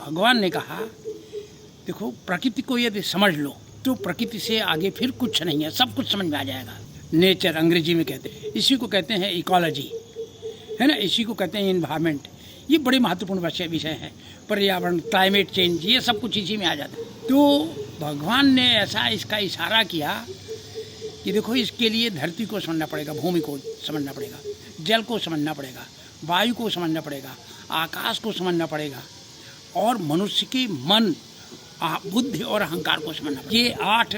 भगवान ने कहा देखो प्रकृति को यदि समझ लो तो प्रकृति से आगे फिर कुछ नहीं है, सब कुछ समझ में आ जाएगा। नेचर अंग्रेजी में कहते हैं, इसी को कहते हैं इकोलॉजी, है ना, इसी को कहते हैं इन्वायरमेंट। ये बड़े महत्वपूर्ण विषय है। पर्यावरण, क्लाइमेट चेंज, ये सब कुछ इसी में आ जाता है। तो भगवान ने ऐसा इसका इशारा किया कि देखो इसके लिए धरती को समझना पड़ेगा, भूमि को समझना पड़ेगा, जल को समझना पड़ेगा, वायु को समझना पड़ेगा, आकाश को समझना पड़ेगा, और मनुष्य की मन, बुद्धि और अहंकार को समझना। ये 8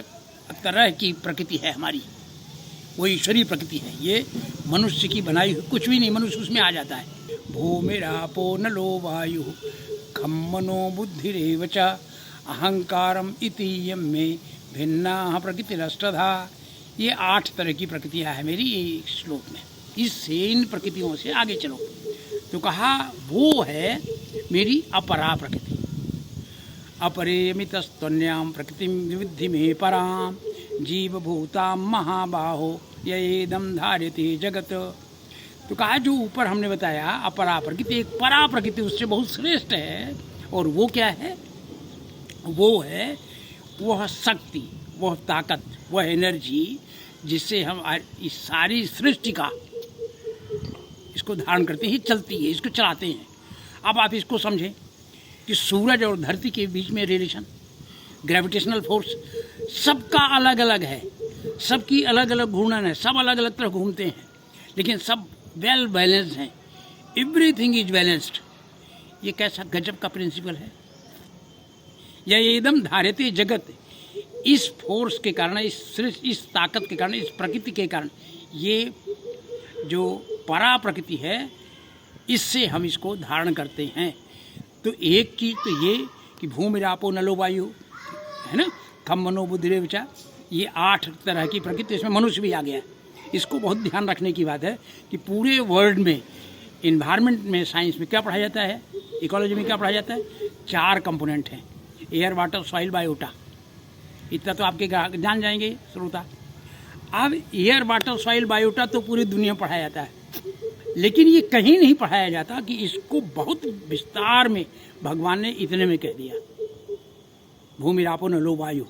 तरह की प्रकृति है हमारी, वो ईश्वरीय प्रकृति है। ये मनुष्य की बनाई हुई कुछ भी नहीं, मनुष्य उसमें आ जाता है। भूमिरापो नलो वायु खम मनो बुद्धिरेव च अहंकारम इति यम में भिन्ना प्रकृतिरष्टधा। ये 8 तरह की प्रकृतियाँ हैं मेरी ये श्लोक में। इससे इन प्रकृतियों से आगे चलो तो कहा वो है मेरी अपरा प्रकृति। अपरेमितस्तन्याम प्रकृतिम विविधि में पराम जीवभूताम महाबाहो येदम धार्यते जगत। तो कहा जो ऊपर हमने बताया अपरा प्रकृति, एक परा प्रकृति उससे बहुत श्रेष्ठ है। और वो क्या है? वो है वह शक्ति, वह ताकत, वह एनर्जी जिससे हम इस सारी सृष्टि का इसको धारण करते ही चलती है, इसको चलाते हैं। अब आप इसको समझें कि सूरज और धरती के बीच में रिलेशन, ग्रेविटेशनल फोर्स सबका अलग अलग है, सबकी अलग अलग घूर्णन है, सब अलग अलग तरह घूमते हैं, लेकिन सब वेल बैलेंस्ड हैं। Everything is balanced. ये कैसा गजब का प्रिंसिपल है। यह एकदम धार्यते जगत। इस फोर्स के कारण, इस ताकत के कारण, इस प्रकृति के कारण, ये जो परा प्रकृति है इससे हम इसको धारण करते हैं। तो एक चीज़ तो ये कि भूमिरापो नलो वायु, है ना, खम मनो बुद्धिरेव च, ये 8 तरह की प्रकृति, इसमें मनुष्य भी आ गया। इसको बहुत ध्यान रखने की बात है कि पूरे वर्ल्ड में इन्वायरमेंट में, साइंस में क्या पढ़ाया जाता है, इकोलॉजी में क्या पढ़ाया जाता है? 4 कंपोनेंट हैं, एयर, वाटर, सॉइल, बायोटा। इतना तो आपके जान जाएंगे श्रोता। अब एयर, वाटर, सॉइल, बायोटा तो पूरी दुनिया में पढ़ाया जाता है, लेकिन ये कहीं नहीं पढ़ाया जाता कि इसको बहुत विस्तार में भगवान ने इतने में कह दिया। भूमिरापो नलो वायु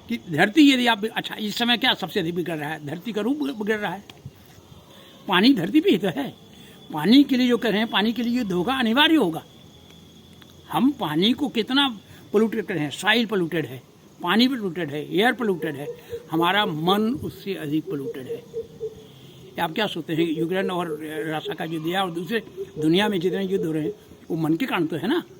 कि धरती, यदि आप, अच्छा इस समय क्या सबसे अधिक बिगड़ रहा है? धरती का रूप बिगड़ रहा है। पानी धरती पे ही तो है। पानी के लिए जो कर रहे हैं, पानी के लिए युद्ध होगा, अनिवार्य होगा। हम पानी को कितना पोल्यूटेड कर रहे हैं, सॉइल पोल्यूटेड है, पानी पोल्यूटेड है, एयर पोल्यूटेड है, हमारा मन उससे अधिक पोल्यूटेड है। आप क्या सोचते हैं यूक्रेन और रशिया का युद्ध या और दूसरे दुनिया में जितने युद्ध हो रहे हैं वो मन के कारण तो है ना।